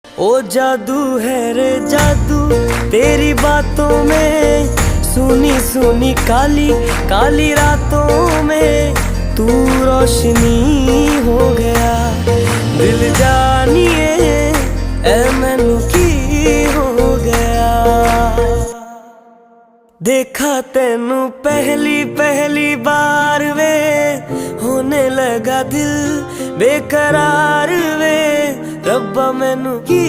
ओ जादू है रे जादू तेरी बातों में, सुनी सुनी काली काली रातों में तू रोशनी हो गया। दिल जानिए ए मैनू की हो गया। देखा तेनू पहली पहली बार वे, होने लगा दिल बेकरार वे। रब्बा मैनू की